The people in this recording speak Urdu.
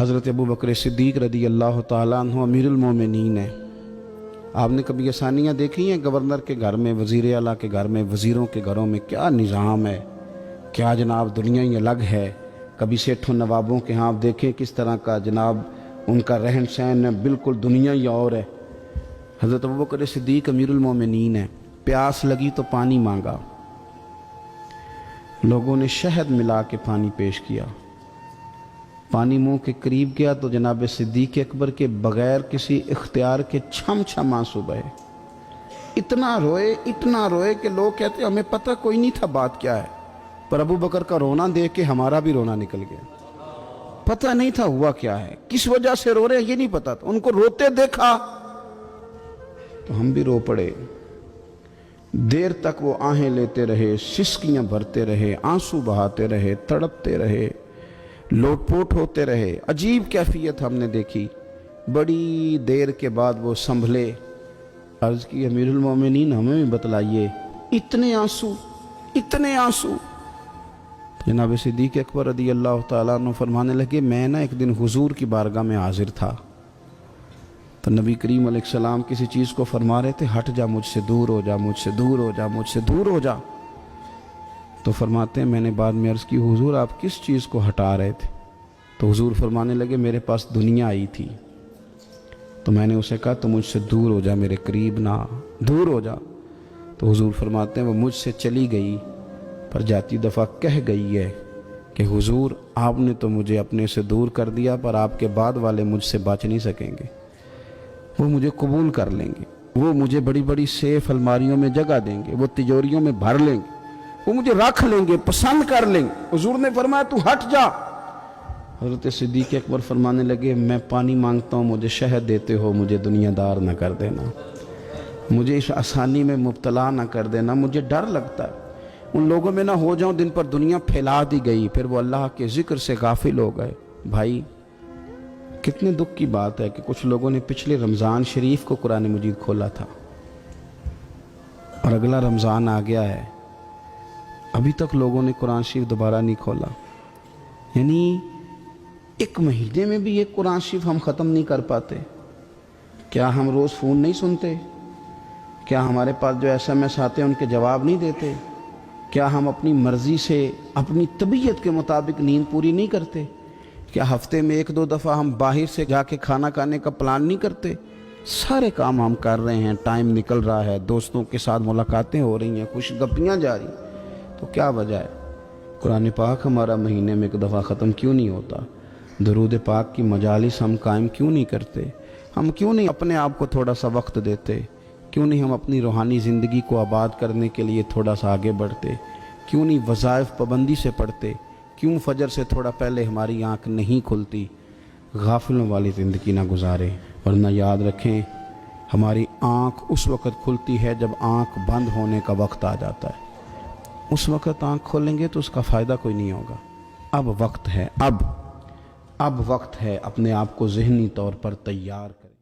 حضرت ابو بکر صدیق رضی اللہ تعالیٰ عنہ امیر المومنین ہے۔ آپ نے کبھی آسانیاں دیکھی ہیں گورنر کے گھر میں، وزیر اعلیٰ کے گھر میں، وزیروں کے گھروں میں کیا نظام ہے، کیا جناب دنیا ہی الگ ہے۔ کبھی سیٹھوں نوابوں کے ہاں آپ دیکھیں کس طرح کا جناب ان کا رہن سہن ہے، بالکل دنیا ہی اور ہے۔ حضرت ابو بکر صدیق امیر المومنین ہے، پیاس لگی تو پانی مانگا، لوگوں نے شہد ملا کے پانی پیش کیا، پانی منہ کے قریب گیا تو جناب صدیق اکبر کے بغیر کسی اختیار کے چھم چھم آنسو بہے۔ اتنا روئے کہ لوگ کہتے ہمیں پتہ کوئی نہیں تھا بات کیا ہے، پر ابو بکر کا رونا دیکھ کے ہمارا بھی رونا نکل گیا۔ پتہ نہیں تھا ہوا کیا ہے، کس وجہ سے رو رہے ہیں یہ نہیں پتا تھا، ان کو روتے دیکھا تو ہم بھی رو پڑے۔ دیر تک وہ آہیں لیتے رہے، سسکیاں بھرتے رہے، آنسو بہاتے رہے، تڑپتے رہے، لوٹ پوٹ ہوتے رہے۔ عجیب کیفیت ہم نے دیکھی۔ بڑی دیر کے بعد وہ سنبھلے، عرض کی امیر المومنین ہمیں بھی بتلائیے، اتنے آنسو۔ جناب صدیق اکبر رضی اللہ تعالیٰ عنہ فرمانے لگے میں ایک دن حضور کی بارگاہ میں حاضر تھا تو نبی کریم علیہ السلام کسی چیز کو فرما رہے تھے، ہٹ جا، مجھ سے دور ہو جا، مجھ سے دور ہو جا، مجھ سے دور ہو جا۔ تو فرماتے ہیں میں نے بعد میں عرض کی حضور آپ کس چیز کو ہٹا رہے تھے؟ تو حضور فرمانے لگے میرے پاس دنیا آئی تھی تو میں نے اسے کہا تو مجھ سے دور ہو جا، میرے قریب نہ، دور ہو جا۔ تو حضور فرماتے ہیں وہ مجھ سے چلی گئی، پر جاتی دفعہ کہہ گئی ہے کہ حضور آپ نے تو مجھے اپنے سے دور کر دیا، پر آپ کے بعد والے مجھ سے بچ نہیں سکیں گے، وہ مجھے قبول کر لیں گے، وہ مجھے بڑی بڑی سیف الماریوں میں جگہ دیں گے، وہ تجوریوں میں بھر لیں گے، وہ مجھے رکھ لیں گے، پسند کر لیں گے۔ حضور نے فرمایا تو ہٹ جا۔ حضرت صدیق اکبر فرمانے لگے میں پانی مانگتا ہوں، مجھے شہد دیتے ہو، مجھے دنیا دار نہ کر دینا، مجھے اس آسانی میں مبتلا نہ کر دینا، مجھے ڈر لگتا ہے ان لوگوں میں نہ ہو جاؤں جن پر دنیا پھیلا دی گئی، پھر وہ اللہ کے ذکر سے غافل ہو گئے۔ بھائی کتنے دکھ کی بات ہے کہ کچھ لوگوں نے پچھلے رمضان شریف کو قرآن مجید کھولا تھا اور اگلا رمضان آ گیا ہے، ابھی تک لوگوں نے قرآن شریف دوبارہ نہیں کھولا۔ یعنی ایک مہینے میں بھی ایک قرآن شریف ہم ختم نہیں کر پاتے۔ کیا ہم روز فون نہیں سنتے؟ کیا ہمارے پاس جو SMS آتے ہیں ان کے جواب نہیں دیتے؟ کیا ہم اپنی مرضی سے اپنی طبیعت کے مطابق نیند پوری نہیں کرتے؟ کیا ہفتے میں 1-2 دفعہ ہم باہر سے جا کے کھانا کھانے کا پلان نہیں کرتے؟ سارے کام ہم کر رہے ہیں، ٹائم نکل رہا ہے، دوستوں کے ساتھ ملاقاتیں ہو رہی ہیں، خوش گپیاں جاری، تو کیا وجہ ہے قرآن پاک ہمارا مہینے میں 1 دفعہ ختم کیوں نہیں ہوتا؟ درود پاک کی مجالس ہم قائم کیوں نہیں کرتے؟ ہم کیوں نہیں اپنے آپ کو تھوڑا سا وقت دیتے؟ کیوں نہیں ہم اپنی روحانی زندگی کو آباد کرنے کے لیے تھوڑا سا آگے بڑھتے؟ کیوں نہیں وظائف پابندی سے پڑھتے؟ کیوں فجر سے تھوڑا پہلے ہماری آنکھ نہیں کھلتی؟ غافلوں والی زندگی نہ گزارے، ورنہ یاد رکھیں ہماری آنکھ اس وقت کھلتی ہے جب آنکھ بند ہونے کا وقت آ جاتا ہے۔ اس وقت آنکھ کھولیں گے تو اس کا فائدہ کوئی نہیں ہوگا۔ اب وقت ہے، اب وقت ہے اپنے آپ کو ذہنی طور پر تیار کریں۔